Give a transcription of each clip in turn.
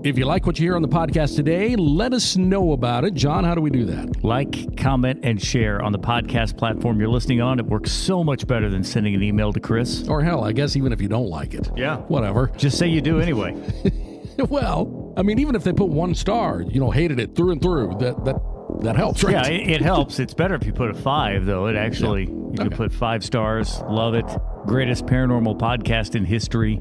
If you like what you hear on the podcast today, let us know about it. John, how do we do that? Like, comment, and share on the podcast platform you're listening on. It works so much better than sending an email to Chris. Or hell, I guess even if you don't like it. Yeah. Whatever. Just say you do anyway. Well, I mean, even if they put 1 star, hated it through and through, that helps, right? Yeah, it helps. It's better if you put a 5, though. It actually, you can put 5 stars. Love it. Greatest paranormal podcast in history.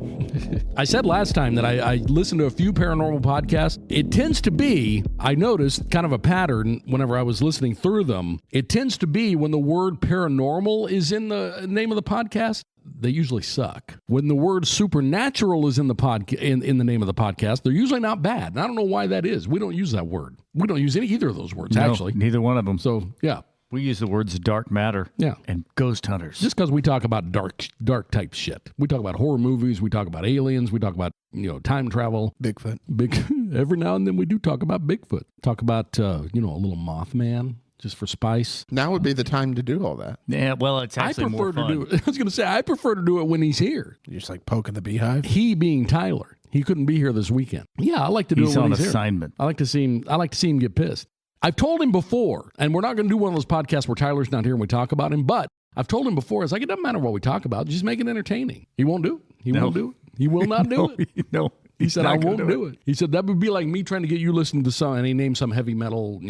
I said last time that I listened to a few paranormal podcasts. It tends to be, I noticed kind of a pattern whenever I was listening through them. It tends to be when the word paranormal is in the name of the podcast, they usually suck. When the word supernatural is in the in the name of the podcast, they're usually not bad. And I don't know why that is. We don't use that word. We don't use either of those words, actually. Neither one of them. So, yeah. We use the words dark matter and ghost hunters. Just because we talk about dark type shit. We talk about horror movies. We talk about aliens. We talk about, time travel. Bigfoot. Every now and then we do talk about Bigfoot. Talk about, a little Mothman. Just for spice. Now would be the time to do all that. Yeah, well, it's actually more fun. I was going to say, I prefer to do it when he's here. You're just like poking the beehive? He being Tyler. He couldn't be here this weekend. Yeah, I like to do it when he's here. He's on assignment. I like to see him get pissed. I've told him before, and we're not going to do one of those podcasts where Tyler's not here and we talk about him, but I've told him before, it's like, it doesn't matter what we talk about, just make it entertaining. He won't do it. He won't do it. He will not do it. No. He said, I won't do it. He said, that would be like me trying to get you listening to some, and he named some heavy metal,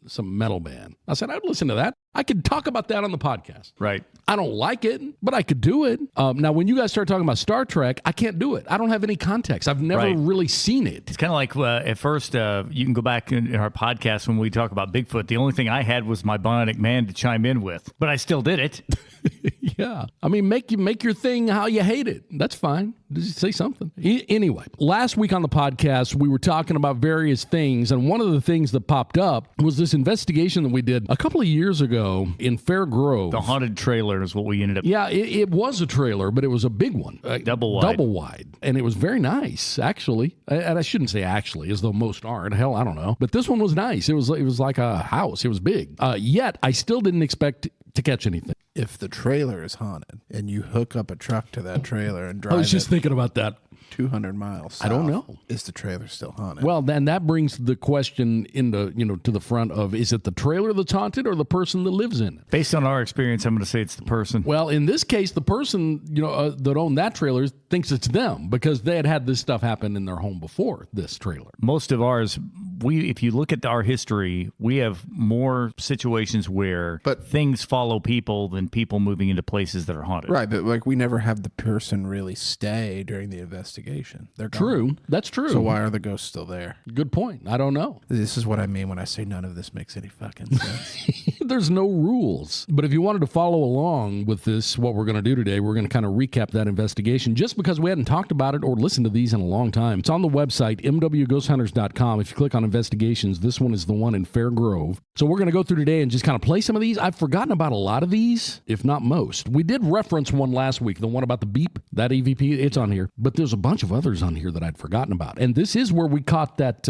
some metal band. I said, I'd listen to that. I could talk about that on the podcast. Right. I don't like it, but I could do it. Now, when you guys start talking about Star Trek, I can't do it. I don't have any context. I've never really seen it. It's kind of like at first, you can go back in our podcast when we talk about Bigfoot. The only thing I had was my bionic man to chime in with, but I still did it. Yeah. I mean, make your thing how you hate it. That's fine. Just say something. Anyway, last week on the podcast, we were talking about various things, and one of the things that popped up was this investigation that we did a couple of years ago in Fair Grove. The haunted trailer is what we ended up. Yeah, it was a trailer, but it was a big one. Double wide. And it was very nice, actually. And I shouldn't say actually, as though most aren't. Hell, I don't know. But this one was nice. It was like a house. It was big. Yet, I still didn't expect to catch anything. If the trailer is haunted and you hook up a truck to that trailer and drive I was just thinking about that. 200 miles south, I don't know. Is the trailer still haunted? Well, then that brings the question into, to the front of, is it the trailer that's haunted or the person that lives in it? Based on our experience, I'm going to say it's the person. Well, in this case, the person, that owned that trailer thinks it's them because they had this stuff happen in their home before this trailer. Most of ours, if you look at our history, we have more situations where things follow people than people moving into places that are haunted. Right, but we never have the person really stay during the investigation. They're gone. True. That's true. So why are the ghosts still there? Good point. I don't know. This is what I mean when I say none of this makes any fucking sense. There's no rules. But if you wanted to follow along with this, what we're going to do today, we're going to kind of recap that investigation just because we hadn't talked about it or listened to these in a long time. It's on the website, mwghosthunters.com. If you click on investigations, this one is the one in Fair Grove. So we're going to go through today and just kind of play some of these. I've forgotten about a lot of these, if not most. We did reference one last week, the one about the beep, that EVP. It's on here. But there's a bunch of others on here that I'd forgotten about. And this is where we caught that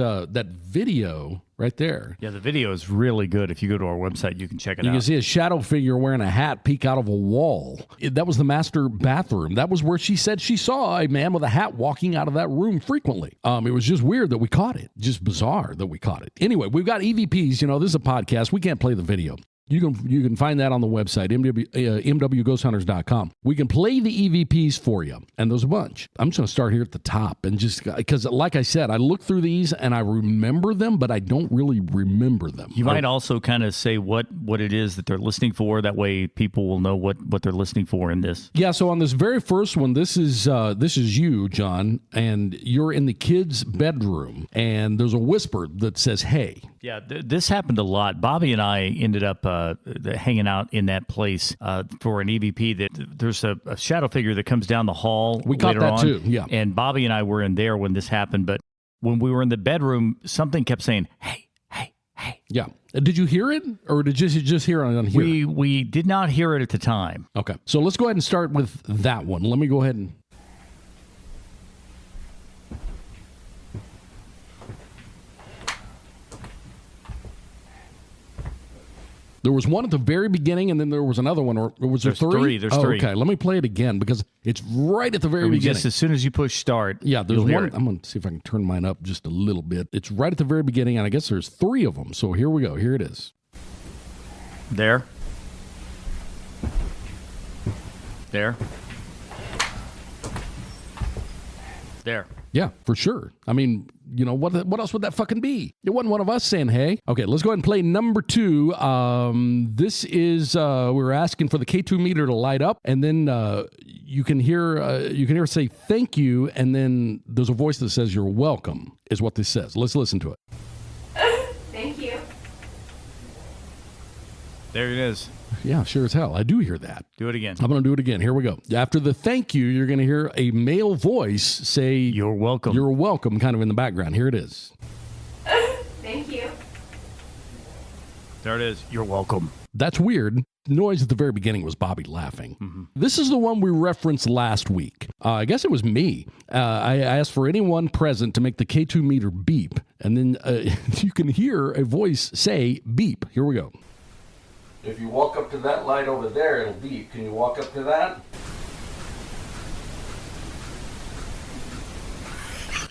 video right there. Yeah, the video is really good. If you go to our website, you can check it out. You can see a shadow figure wearing a hat peek out of a wall. That was the master bathroom. That was where she said she saw a man with a hat walking out of that room frequently. It was just weird that we caught it. Just bizarre that we caught it. Anyway, we've got EVPs. This is a podcast. We can't play the video. You can find that on the website, mwghosthunters.com. We can play the EVPs for you, and there's a bunch. I'm just going to start here at the top, and just because, like I said, I look through these and I remember them, but I don't really remember them. You might also kind of say what it is that they're listening for. That way, people will know what they're listening for in this. Yeah. So on this very first one, this is you, John, and you're in the kids' bedroom, and there's a whisper that says, "Hey." Yeah, this happened a lot. Bobby and I ended up hanging out in that place for an EVP. That there's a shadow figure that comes down the hall. We caught that too, yeah. And Bobby and I were in there when this happened. But when we were in the bedroom, something kept saying, "Hey, hey, hey." Yeah. Did you hear it, or did you just hear it on here? We did not hear it at the time. Okay. So let's go ahead and start with that one. Let me go ahead and... There was one at the very beginning, and then there was another one, or was there three? There's three. Okay, let me play it again because it's right at the very beginning. Just as soon as you push start, yeah, there's you'll hear one. it. I'm going to see if I can turn mine up just a little bit. It's right at the very beginning, and I guess there's three of them. So here we go. Here it is. There. There. There. Yeah, for sure. I mean, you know, what else would that fucking be? It wasn't one of us saying, hey. Okay, let's go ahead and play number 2. This is, we were asking for the K2 meter to light up, and then you can hear it say thank you, and then there's a voice that says you're welcome, is what this says. Let's listen to it. Thank you. There it is. Yeah, sure as hell. I do hear that. Do it again. I'm going to do it again. Here we go. After the thank you, you're going to hear a male voice say, You're welcome. You're welcome, kind of in the background. Here it is. Thank you. There it is. You're welcome. That's weird. Noise at the very beginning was Bobby laughing. Mm-hmm. This is the one we referenced last week. I guess it was me. I asked for anyone present to make the K2 meter beep, and then you can hear a voice say beep. Here we go. If you walk up to that light over there, it'll beep. Can you walk up to that?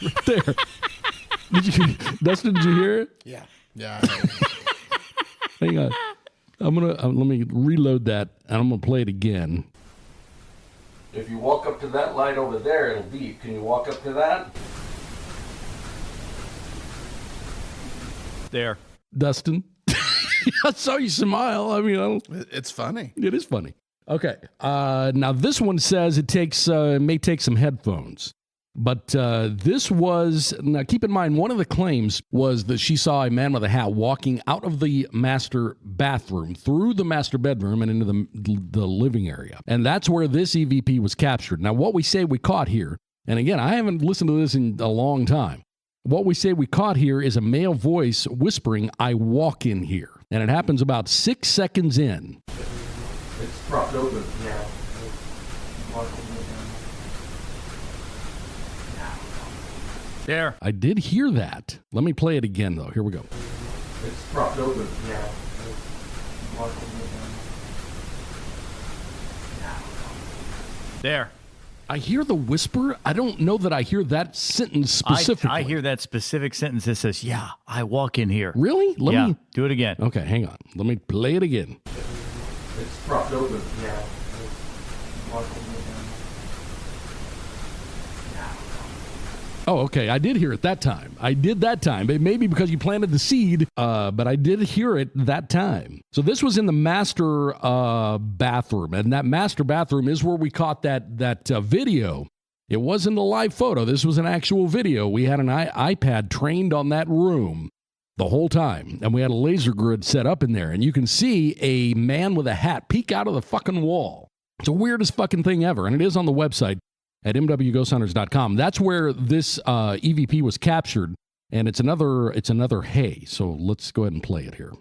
Right there. Dustin, did you hear it? Yeah. Yeah. Hang on. I'm gonna let me reload that, and I'm gonna play it again. If you walk up to that light over there, it'll beep. Can you walk up to that? There. Dustin. I saw you smile. I mean, It's funny. it is funny. Okay. Now this one says it takes may take some headphones. But this was, now keep in mind, one of the claims was that she saw a man with a hat walking out of the master bathroom, through the master bedroom and into the living area. And that's where this EVP was captured. Now, what we say we caught here, and again, I haven't listened to this in a long time. What we say we caught here is a male voice whispering, I walk in here. And it happens about 6 seconds in. It's propped open. Yeah. There. I did hear that. Let me play it again, though. Here we go. It's propped open. Yeah. There. I hear the whisper. I don't know that I hear that sentence specifically. I hear that specific sentence that says, yeah, I walk in here. Really? Let me. Do it again. Okay, hang on. Let me play it again. It's propped open. Yeah. Oh, okay. I did hear it that time. I did that time. Maybe because you planted the seed, but I did hear it that time. So this was in the master bathroom, and that master bathroom is where we caught that video. It wasn't a live photo. This was an actual video. We had an iPad trained on that room the whole time, and we had a laser grid set up in there, and you can see a man with a hat peek out of the fucking wall. It's the weirdest fucking thing ever, and it is on the website at mwghosthunters.com. That's where this EVP was captured, and it's another hey. So let's go ahead and play it here.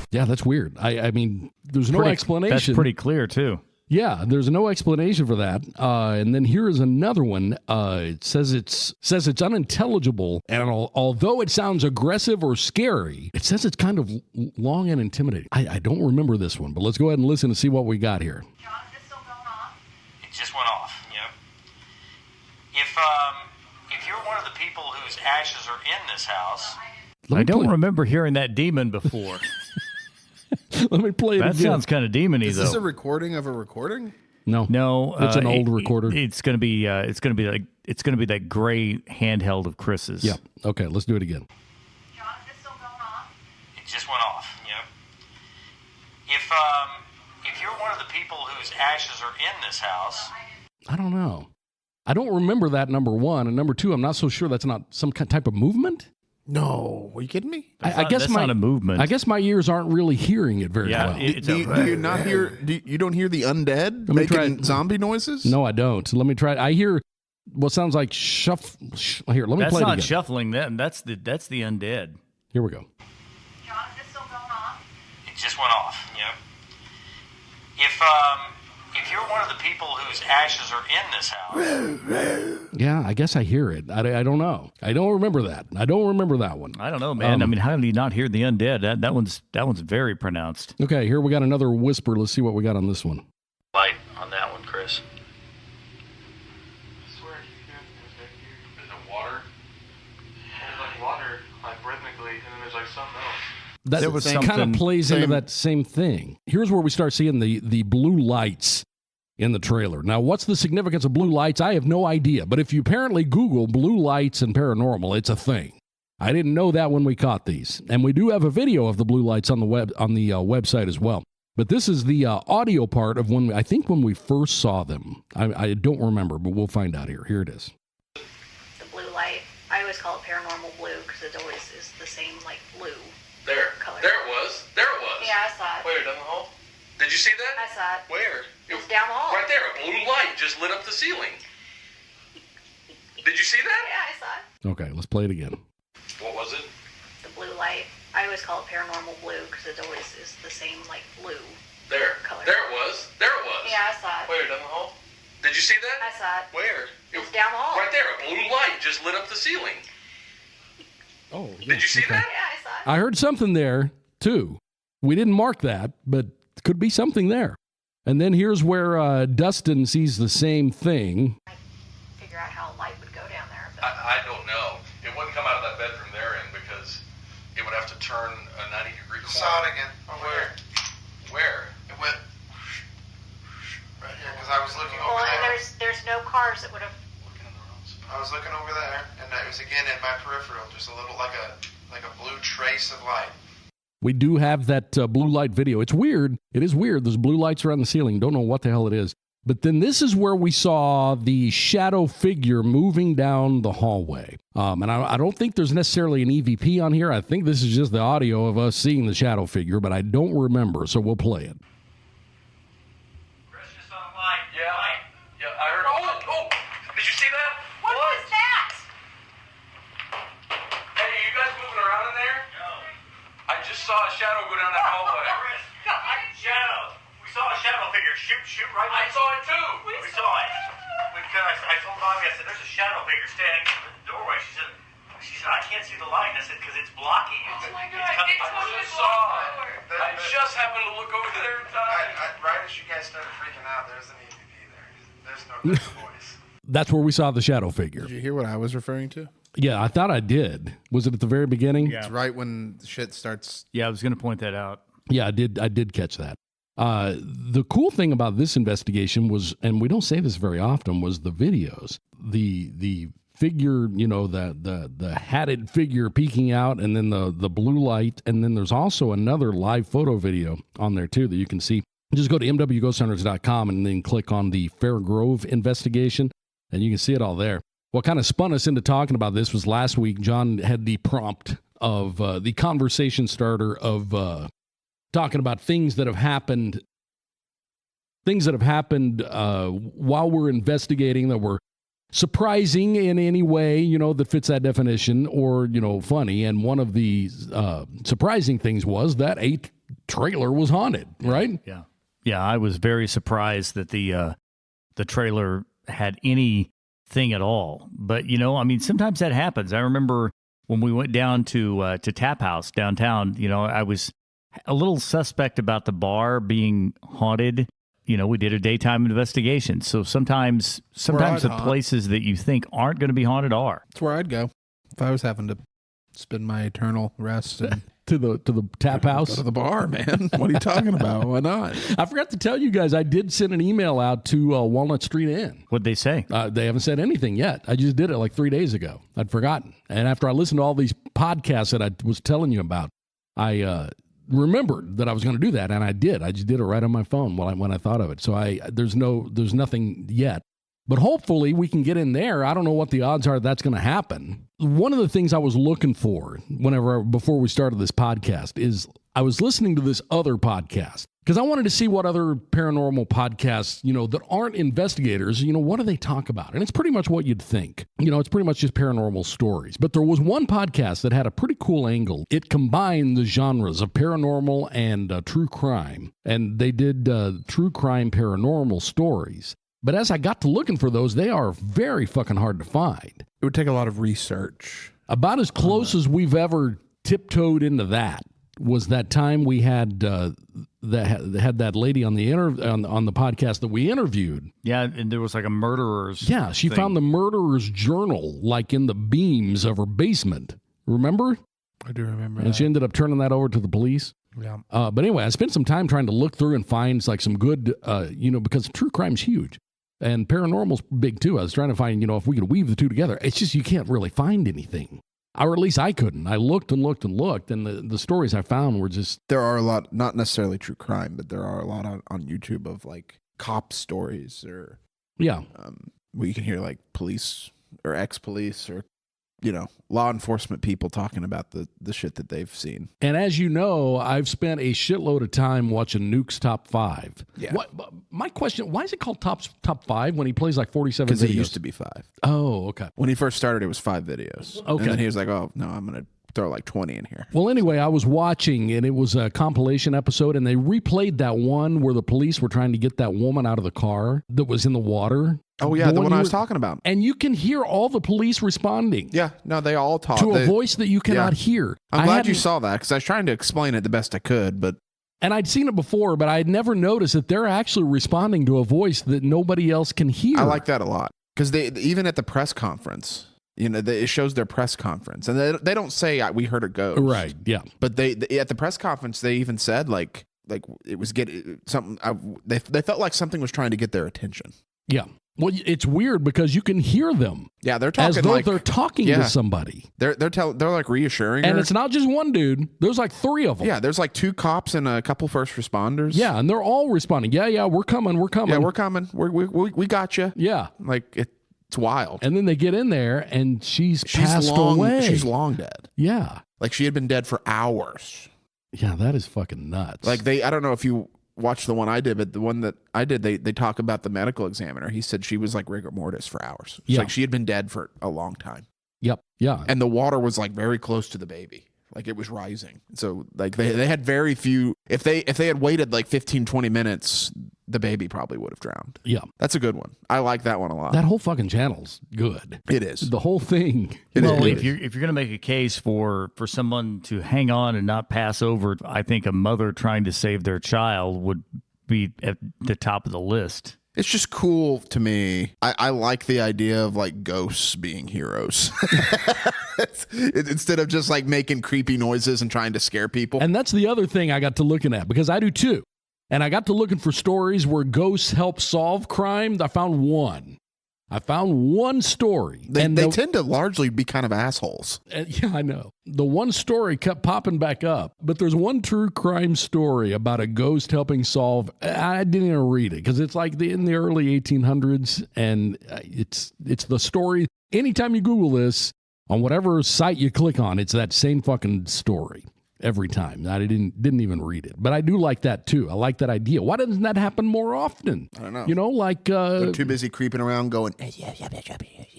Yeah, that's weird. I mean, there's no explanation. That's pretty clear, too. Yeah, there's no explanation for that. And then here is another one. It says it's unintelligible, and although it sounds aggressive or scary, it says it's kind of long and intimidating. I don't remember this one, but let's go ahead and listen to see what we got here. John, is this still going on? It just went off. Yep. If you're one of the people whose ashes are in this house, I don't remember hearing that demon before. Let me play it That again. sounds kind of demony, Is though. this a recording of a recording? No, it's an old recorder. It's gonna be that gray handheld of Chris's. Yeah. Okay, let's do it again. John, is this still going on? it just went off. Yep. If you're one of the people whose ashes are in this house, I don't know. I don't know. I don't remember that, number one. And number two, I'm not so sure that's not some type of movement. No. Are you kidding me? I guess that's not a movement. I guess my ears aren't really hearing it very well. Do you not hear? You don't hear the undead me try making it. zombie noises? No, I don't. Let me try it. I hear what sounds like Here, let me That's play it not again. shuffling them. That's the undead. Here we go. John, is this still going on? It just went off. Yep. if you're one of the people whose ashes are in this house, Yeah, I guess I hear it. I don't know. I don't remember that. I don't remember that one. I don't know, man. I mean, how do you not hear the undead? That one's very pronounced. Okay, here we got another whisper. Let's see what we got on this one. light on that one, Chris. I swear you can. Is it water? There's like water, like rhythmically, and then there's like something else. There was That kind something- of plays into that same thing. Here's where we start seeing the blue lights in the trailer. Now, what's the significance of blue lights? I have no idea. But if you apparently Google blue lights and paranormal, it's a thing. I didn't know that when we caught these. And we do have a video of the blue lights on the website as well. But this is the audio part of when we first saw them. I don't remember, but we'll find out here. Here it is. The blue light, I always call it paranormal blue because it always is the same like blue There. color. There it was. There it was. Yeah, I saw it. Where, down the hall? Did you see that? I saw it. Where? It was down the hall. Right there. A blue light just lit up the ceiling. Did you see that? Yeah, I saw it. Okay, let's play it again. What was it? The blue light, I always call it paranormal blue because it always is the same like blue There. color. There it was. There it was. Yeah, I saw it. Where, down the hall? Did you see that? I saw it. Where? It was down the hall. Right there. A blue light just lit up the ceiling. Oh, Did you see that? Yeah, I saw it. I heard something there, too. We didn't mark that, but could be something there. And then here's where Dustin sees the same thing. Figure out how a light would go down there. But I don't know. It wouldn't come out of that bedroom they're in because it would have to turn a 90-degree corner. Saw it again. Where? Where? It went right here because I was looking over well, and there. there's no cars that would have. Looking in the wrong spot. I was looking over there, and it was again in my peripheral, just a little like a blue trace of light. We do have that blue light video. It's weird. It is weird. There's blue lights around the ceiling. Don't know what the hell it is. But then this is where we saw the shadow figure moving down the hallway. And I don't think there's necessarily an EVP on here. I think this is just the audio of us seeing the shadow figure, but I don't remember, so we'll play it. Chris just saw a light. Yeah. Light. Yeah, I heard. Oh! Did you see that? What was that? Hey, are you guys moving around in there? No. I just saw a shadow go down that hallway. Chris, shadow. We saw a shadow figure shoot right. I saw it too. We saw it. I told Bobby, I said, there's a shadow figure standing in the doorway. She said, I can't see the light. And I said, because it's blocking it. Oh my God, It's coming. it I totally just saw blocked it. the door. I just happened to look over there in time. Right as you guys started freaking out, there's an EVP there. There's no good voice. That's where we saw the shadow figure. Did you hear what I was referring to? Yeah, I thought I did. Was it at the very beginning? It's right when shit starts. Yeah, I was going to point that out. Yeah, I did catch that. The cool thing about this investigation was, and we don't say this very often, was the videos. The figure, the hatted figure peeking out, and then the blue light, and then there's also another live photo video on there too that you can see. Just go to mwghosthunters.com and then click on the Fair Grove investigation, and you can see it all there. What kind of spun us into talking about this was last week, John had the prompt of the conversation starter of talking about things that have happened while we're investigating that were surprising in any way, that fits that definition, or, funny. And one of the surprising things was that a trailer was haunted, right? Yeah. Yeah, I was very surprised that the trailer had anything at all. But, sometimes that happens. I remember when we went down to Tap House downtown, I was a little suspect about the bar being haunted. We did a daytime investigation. So sometimes I'd the haunt. places that you think aren't going to be haunted are. That's where I'd go if I was having to spend my eternal rest and To the tap house. go to the bar, man. What are you talking about? Why not? I forgot to tell you guys, I did send an email out to Walnut Street Inn. What'd they say? They haven't said anything yet. I just did it like 3 days ago. I'd forgotten. And after I listened to all these podcasts that I was telling you about, I remembered that I was going to do that, and I did. I just did it right on my phone when I thought of it. So there's nothing yet. But hopefully we can get in there. I don't know what the odds are that's going to happen. One of the things I was looking for before we started this podcast is I was listening to this other podcast, Because I wanted to see what other paranormal podcasts, that aren't investigators, what do they talk about? And it's pretty much what you'd think. It's pretty much just paranormal stories. But there was one podcast that had a pretty cool angle. It combined the genres of paranormal and true crime. And they did true crime paranormal stories. But as I got to looking for those, they are very fucking hard to find. It would take a lot of research. About as close as we've ever tiptoed into that was that time we had that lady on the on the podcast that we interviewed. Yeah, and there was like a murderer's. Yeah, she found the murderer's journal like in the beams of her basement. Remember? I do remember. And she ended up turning that over to the police. Yeah. But anyway, I spent some time trying to look through and find like some good, because true crime's huge. And paranormal's big too. I was trying to find, if we could weave the two together. It's just you can't really find anything. Or at least I couldn't. I looked and looked and looked, and the stories I found were just... There are a lot, not necessarily true crime, but there are a lot on YouTube of like cop stories or... Yeah. Where you can hear like police or ex-police or, law enforcement people talking about the shit that they've seen. And as you know, I've spent a shitload of time watching Nuke's Top 5. Yeah. My question, why is it called Top 5 when he plays like 47 videos? Because it used to be 5. Oh, okay. When he first started, it was 5 videos. Okay. And then he was like, oh, no, I'm going to throw like 20 in here. Well, anyway, I was watching, and it was a compilation episode, and they replayed that one where the police were trying to get that woman out of the car that was in the water. Oh, yeah, the one I was talking about. And you can hear all the police responding. Yeah, no, they all talk. To a voice that you cannot hear. I'm glad you saw that, because I was trying to explain it the best I could, but... And I'd seen it before, but I'd never noticed that they're actually responding to a voice that nobody else can hear. I like that a lot. Because they even at the press conference... it shows their press conference, and they don't say we heard a ghost, right? Yeah, but they at the press conference they even said like it was something. They felt like something was trying to get their attention. Yeah, well, it's weird because you can hear them. Yeah, they're talking as though like they're talking to somebody. They're like reassuring, and her. It's not just one dude. There's like 3 of them. Yeah, there's like 2 cops and a couple first responders. Yeah, and they're all responding. Yeah, we're coming. Yeah, we're coming. We got you. Yeah, like it's wild. And then they get in there, and she's passed away. She's long dead. Yeah. Like she had been dead for hours. Yeah, that is fucking nuts. Like I don't know if you watched the one I did, but the one that I did, they talk about the medical examiner. He said she was like rigor mortis for hours. It's like she had been dead for a long time. Yep. Yeah. And the water was like very close to the baby. Like it was rising. So like they had very few, if they had waited like 15, 20 minutes, the baby probably would have drowned. Yeah. That's a good one. I like that one a lot. That whole fucking channel's good. It is. The whole thing. If you're going to make a case for someone to hang on and not pass over, I think a mother trying to save their child would be at the top of the list. It's just cool to me. I like the idea of like ghosts being heroes instead of just like making creepy noises and trying to scare people. And that's the other thing I got to looking at, because I do too. And I got to looking for stories where ghosts help solve crime. I found one story. They tend to largely be kind of assholes. Yeah, I know. The one story kept popping back up, but there's one true crime story about a ghost helping solve. I didn't even read it because it's like in the early 1800s, and it's the story. Anytime you Google this on whatever site you click on, it's that same fucking story. Every time. I didn't even read it. But I do like that too. I like that idea. Why doesn't that happen more often? I don't know. Like... They're too busy creeping around going...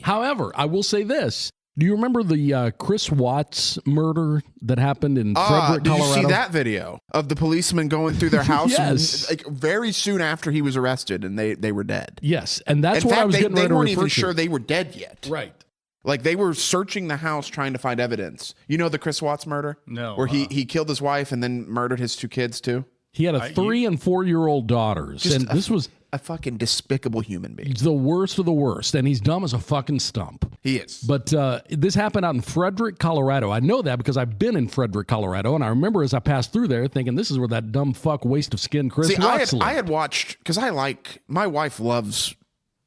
However, I will say this. Do you remember the Chris Watts murder that happened in Frederick, Colorado? Did you see that video of the policeman going through their house? Yes. Like very soon after he was arrested, and they were dead. Yes, and that's in what fact, I was getting ready to They weren't refer even to. sure they were dead yet. Right. Like they were searching the house trying to find evidence. You know the Chris Watts murder? No. Where he killed his wife and then murdered his 2 kids too? He had a 3 and 4-year-old daughters. And this was a fucking despicable human being. the worst of the worst. And he's dumb as a fucking stump. He is. But this happened out in Frederick, Colorado. I know that because I've been in Frederick, Colorado. And I remember as I passed through there thinking, this is where that dumb fuck waste of skin Chris Watts lived. I had watched, because my wife loves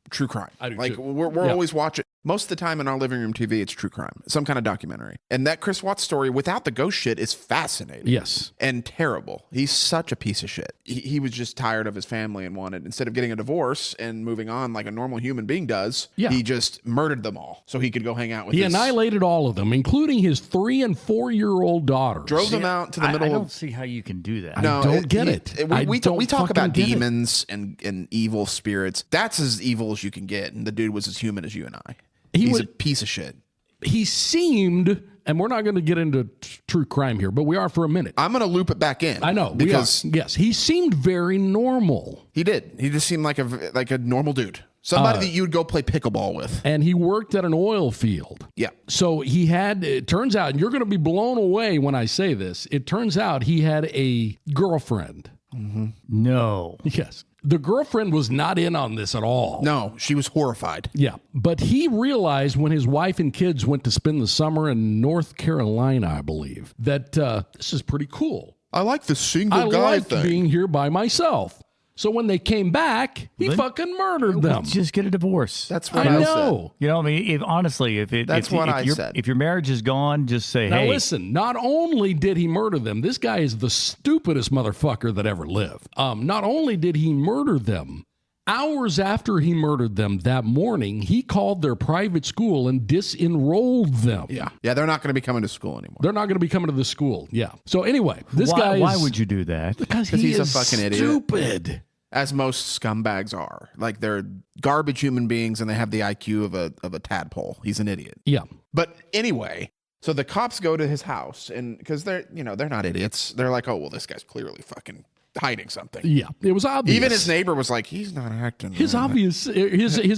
true crime. I do like too. we're always watching. Most of the time in our living room TV, it's true crime, some kind of documentary. And that Chris Watts story, without the ghost shit, is fascinating. Yes. And terrible. He's such a piece of shit. He was just tired of his family and wanted, instead of getting a divorce and moving on like a normal human being does, he just murdered them all so he could go hang out with He annihilated all of them, including his 3 and 4-year-old daughters. Drove them out to the middle I of... don't see how you can do that. No, I don't get it. We talk about get it. demons and evil spirits. That's as evil as you can get. And the dude was as human as you and I. He's a piece of shit. He seemed, and we're not going to get into true crime here, but we are for a minute. I'm going to loop it back in. I know. Because yes, he seemed very normal. he did. He just seemed like a normal dude. Somebody that you would go play pickleball with. And he worked at an oil field. Yeah. So it turns out, and you're going to be blown away when I say this, it turns out he had a girlfriend. Mm-hmm. No. Yes. The girlfriend was not in on this at all. No, she was horrified. Yeah. But he realized when his wife and kids went to spend the summer in North Carolina, I believe, that this is pretty cool. I like the single I guy like thing. being here by myself. So when they came back, he fucking murdered them. Just get a divorce. That's what I I know. You know, I mean, if said. If your marriage is gone, just say, Now hey. listen, not only did he murder them, this guy is the stupidest motherfucker that ever lived. Not only did he murder them, hours after he murdered them that morning, he called their private school and disenrolled them. Yeah. Yeah, they're not going to be coming to school anymore. They're not going to be coming to the school. Yeah. So anyway, this why, guy why is... would you do that? Because he's a is fucking idiot. stupid. As most scumbags are. Like, they're garbage human beings and they have the IQ of a tadpole. He's an idiot. Yeah. But anyway, so the cops go to his house, and because they're not idiots. They're like, oh, well, this guy's clearly fucking hiding something. Yeah. It was obvious. Even his neighbor was like, he's not acting. His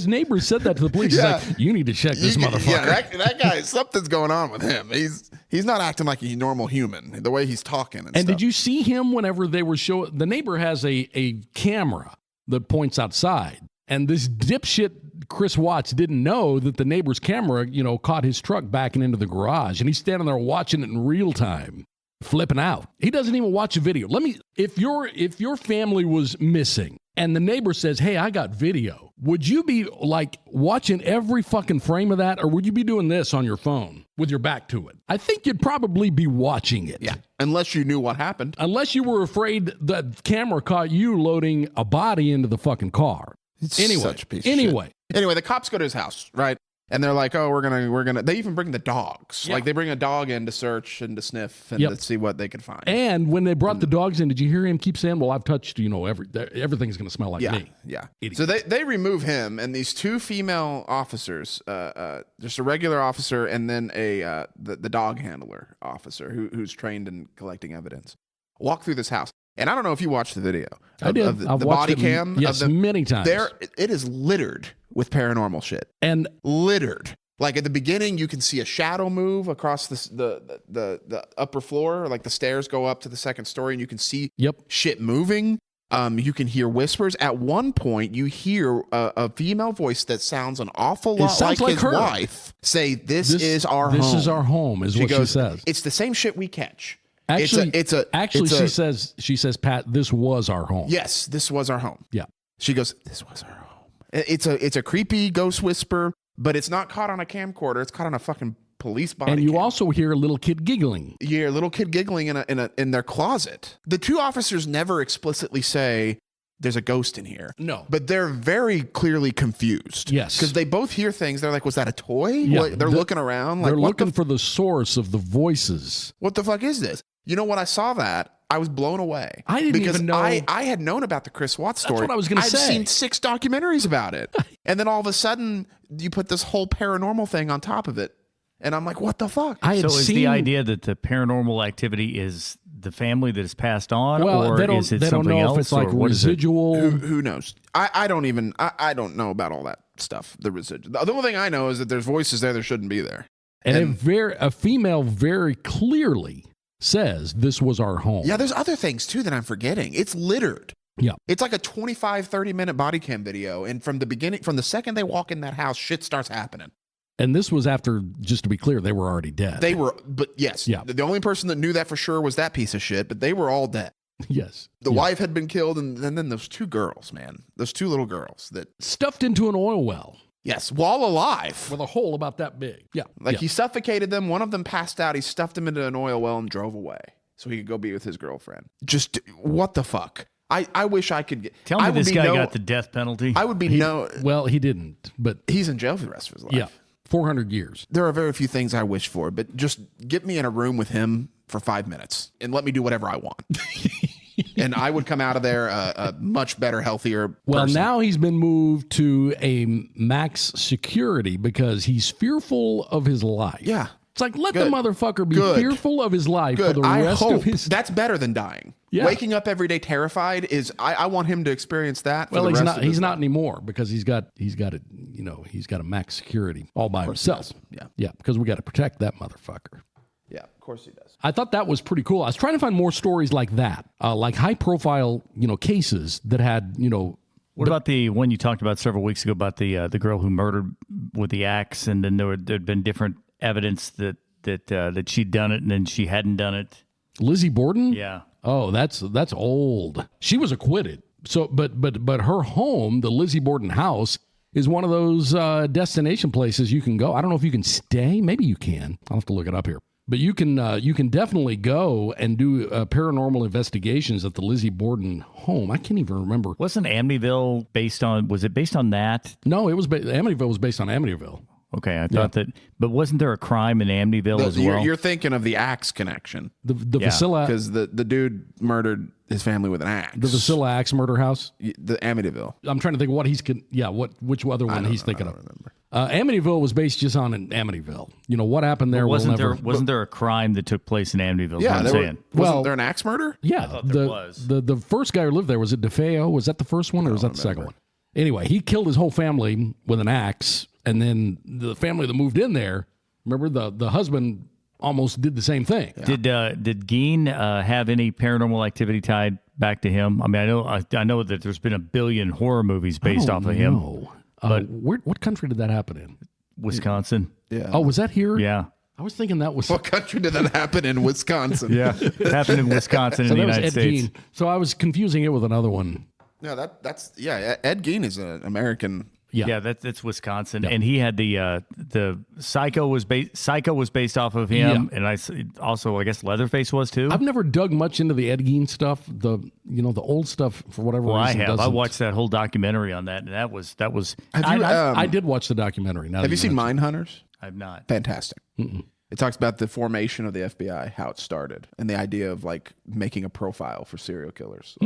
neighbor said that to the police. Yeah. He's like, you need to check this motherfucker. Yeah, that guy, something's going on with him. He's not acting like a normal human, the way he's talking and stuff. Did you see him whenever they were showing? The neighbor has a camera that points outside. And this dipshit Chris Watts didn't know that the neighbor's camera, caught his truck backing into the garage. And he's standing there watching it in real time, flipping out. He doesn't even watch a video. If your family was missing and the neighbor says, hey, I got video, would you be like watching every fucking frame of that? Or would you be doing this on your phone with your back to it? I think you'd probably be watching it. Yeah. Unless you knew what happened. Unless you were afraid that camera caught you loading a body into the fucking car. Such a piece of shit. Anyway, the cops go to his house, right? And they're like, oh, we're gonna. They even bring the dogs. Yeah. Like, they bring a dog in to search and to sniff and to see what they can find. And when they brought the dogs in, did you hear him keep saying, well, I've touched, everything's going to smell like me. Yeah. Idiot. So they remove him, and these 2 female officers, just a regular officer and then the dog handler officer who's trained in collecting evidence, walk through this house. And I don't know if you watched the video. I did. Of I've the watched body it, cam. yes, many times. It is littered with paranormal shit. And littered. Like, at the beginning, you can see a shadow move across the upper floor. Like, the stairs go up to the second story, and you can see shit moving. You can hear whispers. At one point, you hear a female voice that sounds an awful lot like his wife say, This is our home. This is our home, is what she says. It's the same shit we catch. Actually, she says, Pat, this was our home. Yes, this was our home. Yeah. She goes, this was our home. It's a creepy ghost whisper, but it's not caught on a camcorder. It's caught on a fucking police body. And you also hear a little kid giggling. You hear a little kid giggling in their closet. The 2 officers never explicitly say, there's a ghost in here. No. But they're very clearly confused. Yes. Because they both hear things. They're like, was that a toy? Yeah. They're looking around. Like, they're looking for the source of the voices. What the fuck is this? You know, when I saw that, I was blown away. I didn't even know. I had known about the Chris Watts story. That's what I was going to say. I've seen 6 documentaries about it. And then all of a sudden, you put this whole paranormal thing on top of it. And I'm like, what the fuck? So is the idea that the paranormal activity is the family that has passed on, or is it something else? If it's like residual. Who knows? I don't know about all that stuff. The residual. The only thing I know is that there's voices there shouldn't be there. And a female very clearly says this was our home. Yeah, there's other things too that I'm forgetting. It's littered. Yeah. It's like a 25, 30-minute body cam video. And from the second they walk in that house, shit starts happening. And this was after, just to be clear, they were already dead. But yes. Yeah. The only person that knew that for sure was that piece of shit, but they were all dead. Yes. The wife had been killed, and then those 2 girls, man. Those 2 little girls that... Stuffed into an oil well. Yes, while alive. with a hole about that big. Yeah. Like he suffocated them. One of them passed out. He stuffed him into an oil well and drove away so he could go be with his girlfriend. Just what the fuck? I wish I could get. Tell me this guy got the death penalty. I would be Well, he didn't, but he's in jail for the rest of his life. yeah, 400 years. There are very few things I wish for, but just get me in a room with him for 5 minutes and let me do whatever I want. And I would come out of there a much better, healthier Well, person. now he's been moved to a max security because he's fearful of his life. Yeah. It's like, let Good. the motherfucker be Good. fearful of his life for Good. the I rest hope of his... that's better than dying. Yeah. Waking up every day terrified is. I want him to experience that. For Well, the he's rest not. of his He's life. not anymore because he's got a max security all by himself. Yeah. Yeah, because we got to protect that motherfucker. Yeah, of course he does. I thought that was pretty cool. I was trying to find more stories like that, like high profile, cases that had, What about the one you talked about several weeks ago about the girl who murdered with the axe, and then there'd been different evidence that she'd done it and then she hadn't done it. Lizzie Borden? Yeah. Oh, that's old. She was acquitted. So, but her home, the Lizzie Borden house, is one of those destination places you can go. I don't know if you can stay. Maybe you can. I'll have to look it up here. But you can definitely go and do paranormal investigations at the Lizzie Borden home. I can't even remember. Wasn't Amityville based on? Was it based on that? No, it was Amityville was based on Amityville. Okay, I thought that. But wasn't there a crime in Amityville as well? You're thinking of the axe connection. The Vasilla, Because the dude murdered his family with an axe. the Vasilla Axe murder house. The Amityville. I'm trying to think what which other one he's thinking of. Amityville was based just on Amityville. What happened there? Wasn't there a crime that took place in Amityville? Yeah, Is what I'm saying. wasn't there an axe murder? Yeah, I thought there was. The first guy who lived there, was it DeFeo? Was that the first one or was that the second one? Anyway, he killed his whole family with an axe, and then the family that moved in there, remember the husband almost did the same thing. Yeah. Did Geen have any paranormal activity tied back to him? I mean, I know that there's been a billion horror movies based off of him. No. But what country did that happen in? Wisconsin. Yeah. Oh, was that here? Yeah. I was thinking that was... What country did that happen in? Wisconsin. Yeah. It happened in Wisconsin So in the that was United Ed States. Gein. So I was confusing it with another one. No, that's Ed Gein is an American. Yeah, that's Wisconsin, and he had the Psycho was based off of him, and I guess Leatherface was too. I've never dug much into the Ed Gein stuff. The old stuff for whatever Well, I reason. have. I watched that whole documentary on that, and that was. I did watch the documentary. Have you seen Mindhunters? I've not. Fantastic. It talks about the formation of the FBI, how it started, and the idea of like making a profile for serial killers,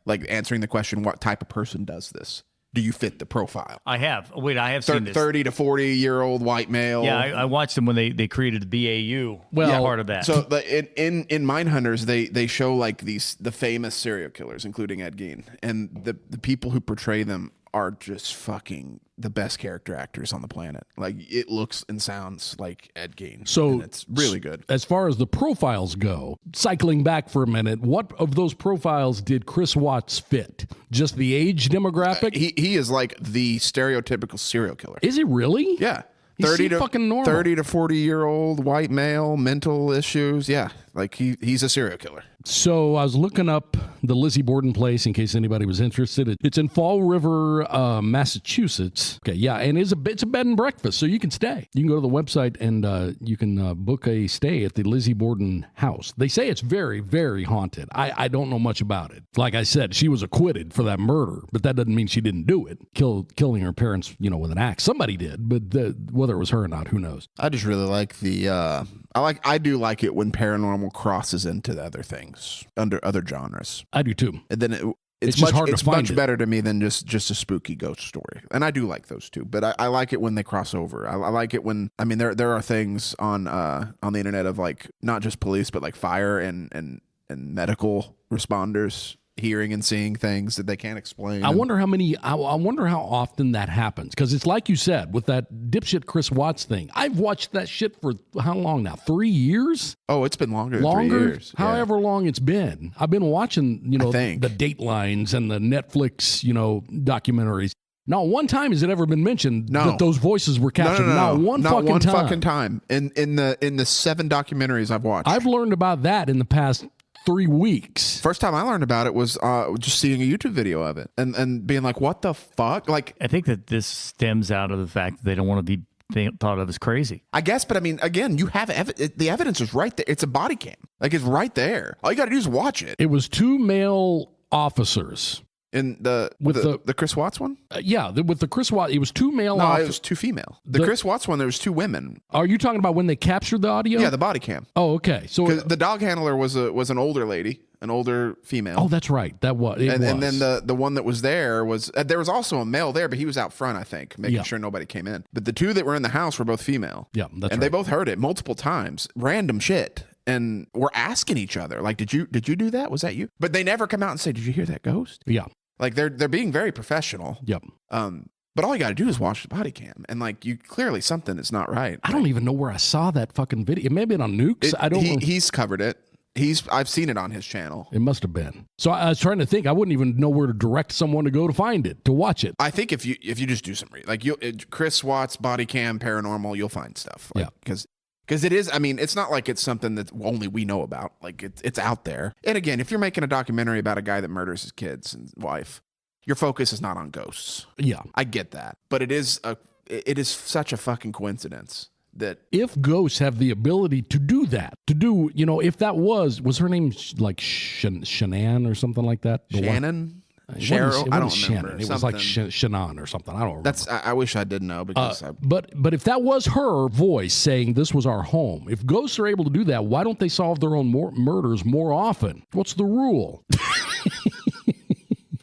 like answering the question, what type of person does this? Do you fit the profile? I have. Wait, I have seen this. 30 to 40-year-old white male. Yeah, I watched them when they created the BAU. Well, part of that. So in Mindhunters, they show like the famous serial killers, including Ed Gein, and the people who portray them are just fucking the best character actors on the planet. Like it looks and sounds like Ed Gein. So and it's really good. As far as the profiles go, cycling back for a minute, what of those profiles did Chris Watts fit? Just the age demographic? He is like the stereotypical serial killer. Is he really? Yeah. He seemed fucking normal. 30 to 40-year-old white male, mental issues. Yeah. Like he's a serial killer. So I was looking up the Lizzie Borden place in case anybody was interested. It's in Fall River, Massachusetts. Okay, yeah, and it's a bed and breakfast, so you can stay. You can go to the website and you can book a stay at the Lizzie Borden house. They say it's very, very haunted. I don't know much about it. Like I said, she was acquitted for that murder, but that doesn't mean she didn't do it. Killing her parents, with an axe. Somebody did, but whether it was her or not, who knows? I just really like the I do like it when paranormal crosses into the other things, under other genres. I do too. And then It's it's just much, hard to it's find much it. better to me than just a spooky ghost story. And I do like those too, but I like it when they cross over. I like it when, I mean, there are things on the internet of like, not just police, but like fire and medical responders hearing and seeing things that they can't explain. I wonder how often that happens. Because it's like you said, with that dipshit Chris Watts thing. I've watched that shit for how long now? 3 years? Oh, it's been longer than Longer? 3 years. Yeah. However long it's been. I've been watching, I think. the Datelines and the Netflix, documentaries. Not one time has it ever been mentioned that those voices were captured. No. Not one fucking time. In the 7 documentaries I've watched. I've learned about that in the past 3 weeks. First time I learned about it was just seeing a YouTube video of it and being like, what the fuck? Like, I think that this stems out of the fact that they don't want to be thought of as crazy. I guess, but I mean, again, you have the evidence is right there. It's a body cam. Like, it's right there. All you got to do is watch it. It was 2 male officers. In the Chris Watts one? With the Chris Watts, it was 2 male officers. No, it was 2 female. The Chris Watts one, there was 2 women. Are you talking about when they captured the audio? Yeah, the body cam. Oh, okay. So the dog handler was an older lady, an older female. Oh, that's right. That was. And then the one that was there was also a male there, but he was out front, I think, making sure nobody came in. But the 2 that were in the house were both female. Yeah, that's right. And they both heard it multiple times, random shit. And we're asking each other, like, did you do that? Was that you? But they never come out and say, did you hear that ghost? Yeah. Like, they're being very professional. Yep. But all you got to do is watch the body cam, and like, you clearly something is not right. I don't even know where I saw that fucking video. It may have been on Nukes. I don't. He's covered it. I've seen it on his channel. It must have been. So I was trying to think. I wouldn't even know where to direct someone to go to find it, to watch it. I think if you just do some Chris Watts body cam paranormal, you'll find stuff. Like, because it is. I mean, it's not like it's something that only we know about. Like, it's out there. And again, if you're making a documentary about a guy that murders his kids and wife, your focus is not on ghosts. Yeah, I get that, but it is such a fucking coincidence that if ghosts have the ability to do that, if that was her name like Shanann or something like that? Shannon? Cheryl? I don't remember. It was like Shannon or something. I don't remember. I wish I did know because. But if that was her voice saying this was our home, if ghosts are able to do that, why don't they solve their own murders more often? What's the rule?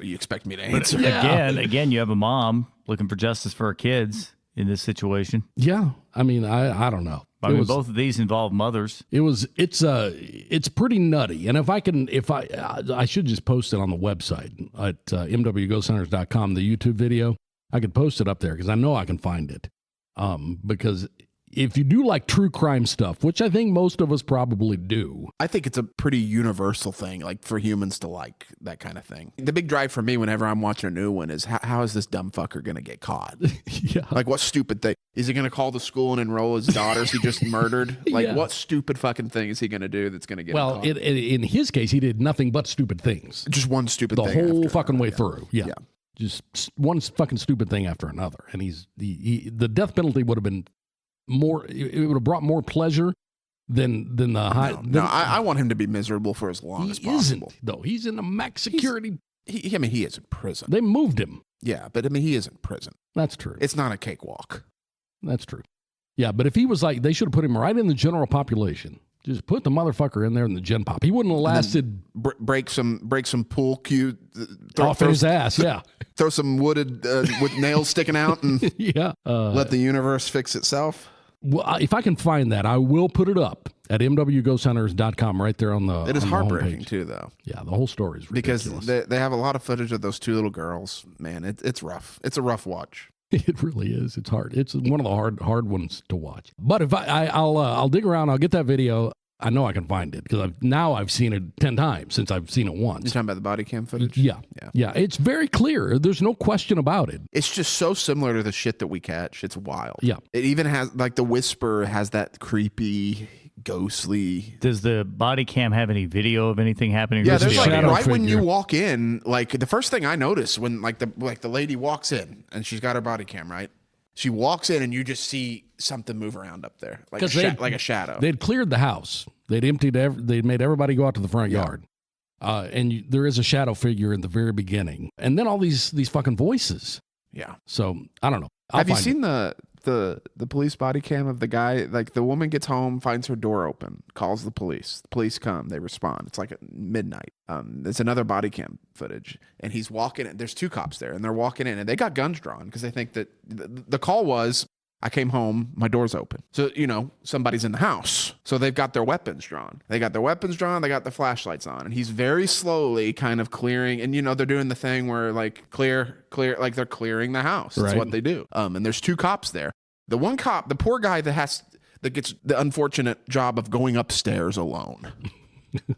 You expect me to answer? Again, you have a mom looking for justice for her kids in this situation. Yeah, I mean, I don't know. Both of these involve mothers. It's pretty nutty. And I should just post it on the website at mwghosthunters.com, the YouTube video. I could post it up there because I know I can find it. Because if you do like true crime stuff, which I think most of us probably do. I think it's a pretty universal thing, like for humans to like that kind of thing. The big drive for me whenever I'm watching a new one is how is this dumb fucker going to get caught? Yeah. Like, what stupid thing? Is he going to call the school and enroll his daughters he just murdered? Like, what stupid fucking thing is he going to do that's going to get him caught? In his case, he did nothing but stupid things. Just one stupid thing. The whole fucking way through. Yeah. Just one fucking stupid thing after another. And the death penalty would have been more, it would have brought more pleasure than the high. I want him to be miserable for as long as possible. He isn't, though. He's in a max security. He is in prison. They moved him. Yeah, but I mean, he is in prison. That's true. It's not a cakewalk. That's true. Yeah, but if he was like, they should have put him right in the general population. Just put the motherfucker in there in the gen pop. He wouldn't have lasted. Break some pool cue. Off his ass, yeah. Throw some wooded with nails sticking out and let the universe fix itself. Well, if I can find that, I will put it up at mwghosthunters.com right there on the. It is heartbreaking homepage. too, though. Yeah, the whole story is ridiculous. Because they have a lot of footage of those 2 little girls. Man, it's rough. It's a rough watch. It really is. It's hard. It's one of the hard ones to watch. But if I'll dig around, I'll get that video. I know I can find it because I've seen it 10 times since I've seen it once. You're talking about the body cam footage? Yeah. It's very clear. There's no question about it. It's just so similar to the shit that we catch. It's wild. Yeah. It even has, like, the whisper has that creepy, ghostly. Does the body cam have any video of anything happening? Yeah, there's like right when you walk in, like the first thing I notice when the lady walks in and she's got her body cam, right? She walks in and you just see something move around up there, like a shadow. They'd cleared the house. They'd emptied. They'd made everybody go out to the front yard, and there is a shadow figure in the very beginning, and then all these fucking voices. Yeah. So I don't know. Have you seen the police body cam of the guy? Like, the woman gets home, finds her door open, calls the police. The police come, they respond. It's like at midnight. There's another body cam footage, and he's walking in. There's 2 cops there, and they're walking in, and they got guns drawn because they think that the call was, I came home, my door's open. So, somebody's in the house. So they've got their weapons drawn. They got the flashlights on. And he's very slowly kind of clearing. And, they're doing the thing where, like, clear, like they're clearing the house. That's what they do. And there's 2 cops there. The one cop, the poor guy that gets the unfortunate job of going upstairs alone.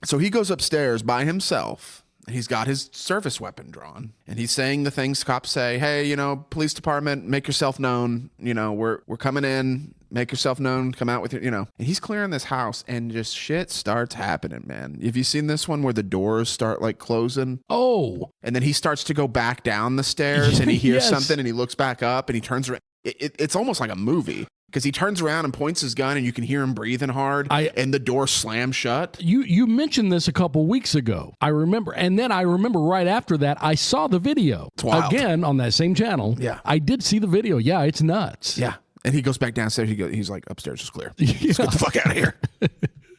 So he goes upstairs by himself. He's got his service weapon drawn, and he's saying the things cops say. Hey, police department, make yourself known. We're coming in. Make yourself known. Come out with your, And he's clearing this house, and just shit starts happening, man. Have you seen this one where the doors start like closing? Oh. And then he starts to go back down the stairs, and he hears Yes. something, and he looks back up, and he turns around. It's almost like a movie. Because he turns around and points his gun, and you can hear him breathing hard, and the door slams shut. You mentioned this a couple weeks ago. I remember. And then I remember right after that, I saw the video. It's wild. Again, on that same channel. Yeah. I did see the video. Yeah, it's nuts. Yeah. And he goes back downstairs. He's like, upstairs is clear. Let's get the fuck out of here.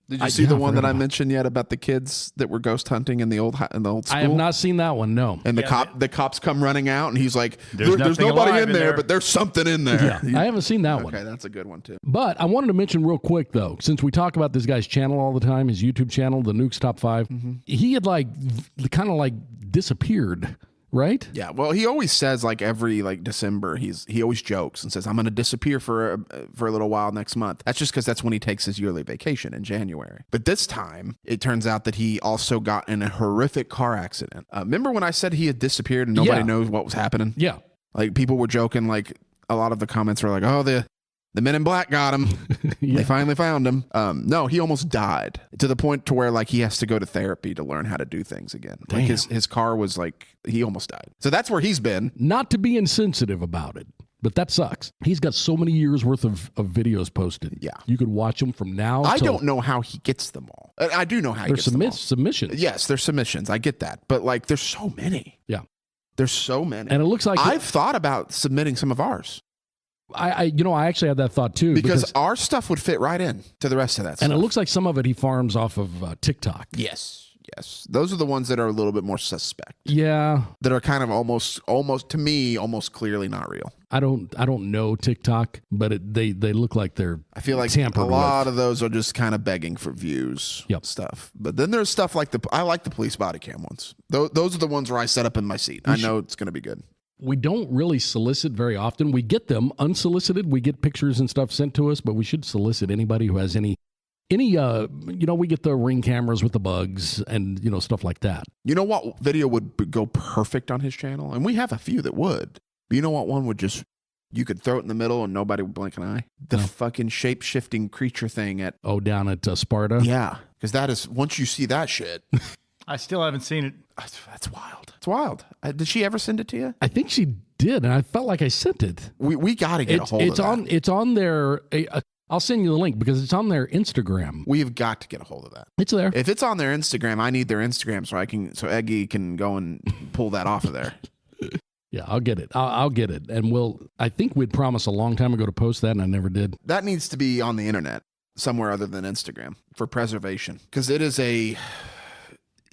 Did you see the one that I mentioned yet about the kids that were ghost hunting in the old school? I have not seen that one, no. And the cops come running out, and he's like, There's nobody in there, but there's something in there. Yeah, I haven't seen that one. Okay, that's a good one, too. But I wanted to mention real quick, though, since we talk about this guy's channel all the time, his YouTube channel, the Nukes Top 5, he had kind of disappeared, right? Yeah, well, he always says every December, he always jokes and says, I'm going to disappear for a little while next month. That's just because that's when he takes his yearly vacation in January. But this time, it turns out that he also got in a horrific car accident. Remember when I said he had disappeared and nobody knows what was happening? Yeah. People were joking, a lot of the comments were like, oh, the men in black got him. They finally found him. No, he almost died to the point to where he has to go to therapy to learn how to do things again. His car was he almost died. So that's where he's been. Not to be insensitive about it, but that sucks. He's got so many years worth of videos posted. Yeah. You could watch them from now. I don't know how he gets them all. I do know how he gets them all. Submissions. Yes, they're submissions. I get that. But there's so many. Yeah. There's so many. And it looks like I've thought about submitting some of ours. I actually had that thought too. Because our stuff would fit right in to the rest of that stuff. And it looks like some of it he farms off of TikTok. Yes. Those are the ones that are a little bit more suspect. Yeah. That are kind of almost to me, almost clearly not real. I don't know TikTok, but they look like they're I feel like tampered a lot with. of those are just kind of begging for views stuff. But then there's stuff I like the police body cam ones. Those are the ones where I set up in my seat. I know it's going to be good. We don't really solicit very often. We get them unsolicited. We get pictures and stuff sent to us, but we should solicit anybody who has any we get the Ring cameras with the bugs and, stuff like that. You know what video would go perfect on his channel? And we have a few that would. But you know what one would you could throw it in the middle and nobody would blink an eye? The fucking shape-shifting creature thing down at Sparta? Yeah, because that is, once you see that shit. I still haven't seen it. That's wild. It's wild. Did she ever send it to you? I think she did, and I felt like I sent it. We got to get a hold of that. It's on their... I'll send you the link because it's on their Instagram. We have got to get a hold of that. It's there. If it's on their Instagram, I need their Instagram so Eggy can go and pull that off of there. Yeah, I'll get it. I'll get it. And I think we'd promised a long time ago to post that, and I never did. That needs to be on the internet somewhere other than Instagram for preservation, because it is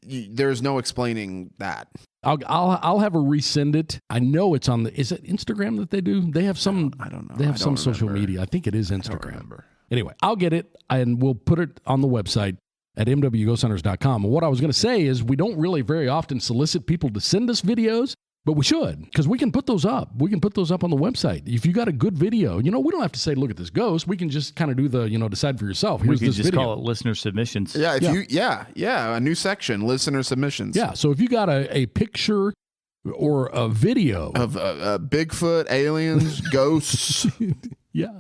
there's no explaining that. I'll have her resend it. I know it's on is it Instagram that they do? They have some. I don't know. They have some social media. I think it is Instagram. I don't remember. Anyway, I'll get it and we'll put it on the website at mwghosthunters.com. And what I was going to say is we don't really very often solicit people to send us videos, but we should, because we can put those up. We can put those up on the website. If you got a good video, we don't have to say, look at this ghost. We can just kind of do the, decide for yourself. Here's we can this just video. call it listener submissions. Yeah, a new section, listener submissions. Yeah, so if you got a picture or a video of Bigfoot, aliens, ghosts,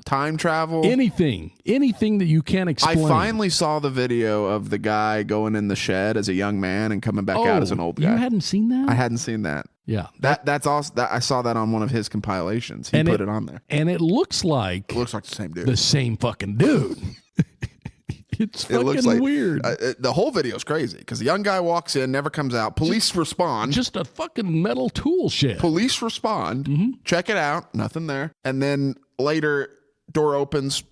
time travel, anything that you can explain. I finally saw the video of the guy going in the shed as a young man and coming back out as an old guy. You hadn't seen that? I hadn't seen that. Yeah, that's awesome. I saw that on one of his compilations. He put it on there, and it looks like the same dude, the same fucking dude. It's fucking weird. The whole video is crazy because the young guy walks in, never comes out. Police respond. Just a fucking metal tool shed. Police respond. Check it out. Nothing there. And then later, door opens.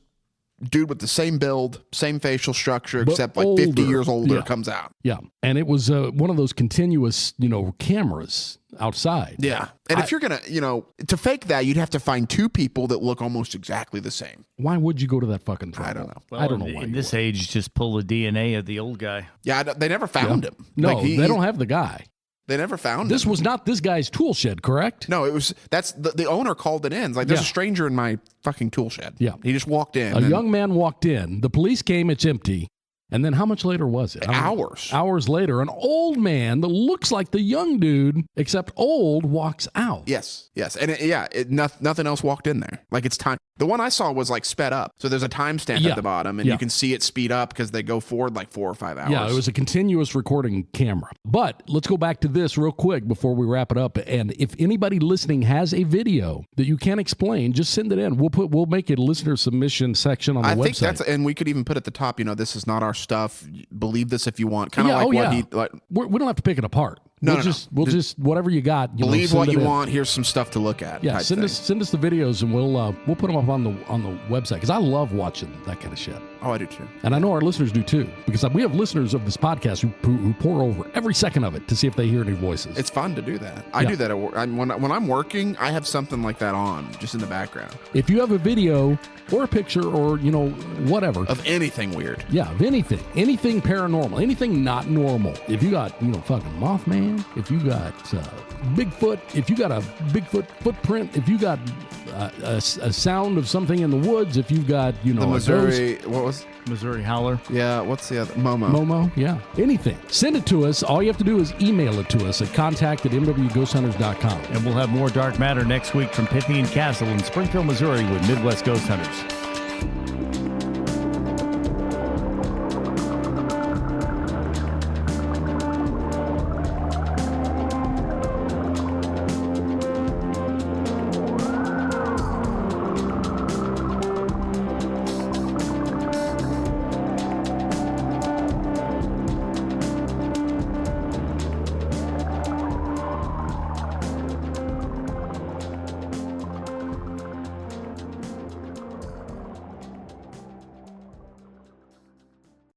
Dude with the same build, same facial structure, But except like older. 50 years older comes out. Yeah, and it was one of those continuous, cameras outside. Yeah. And if you're going to, to fake that, you'd have to find two people that look almost exactly the same. Why would you go to that fucking trouble? I don't know. Well, I don't know why. In this age, just pull the DNA of the old guy. Yeah, they never found him. No, they don't have the guy. They never found him. This was not this guy's tool shed, correct? No, that's the owner called it in. It's like, there's a stranger in my fucking tool shed. Yeah. He just walked in. A young man walked in. The police came. It's empty. And then how much later was it? Hours. Hours later, an old man that looks like the young dude, except old, walks out. Yes. And nothing else walked in there. Like it's time. The one I saw was like sped up. So there's a timestamp at the bottom, and you can see it speed up because they go forward like 4 or 5 hours. Yeah, it was a continuous recording camera. But let's go back to this real quick before we wrap it up. And if anybody listening has a video that you can't explain, just send it in. We'll make a listener submission section on the website. I think and we could even put at the top, this is not our stuff. Believe this if you want. Kind of we don't have to pick it apart. We'll just whatever you got. Believe what you want. Here's some stuff to look at. Yeah, send us the videos and we'll put them up on the website because I love watching that kind of shit. Oh, I do too. And I know our listeners do too, because we have listeners of this podcast who pour over every second of it to see if they hear any voices. It's fun to do that. I do that at work. When I'm working, I have something like that on just in the background. If you have a video or a picture or whatever of anything weird, of anything paranormal, anything not normal. If you got fucking Mothman, if you got Bigfoot, if you got a Bigfoot footprint, if you got a sound of something in the woods, if you've got the Missouri, Missouri Howler. Yeah, what's the other? Momo. Momo, yeah. Anything. Send it to us. All you have to do is email it to us at contact@mwghosthunters.com. And we'll have more Dark Matter next week from Pythian Castle in Springfield, Missouri with Midwest Ghost Hunters.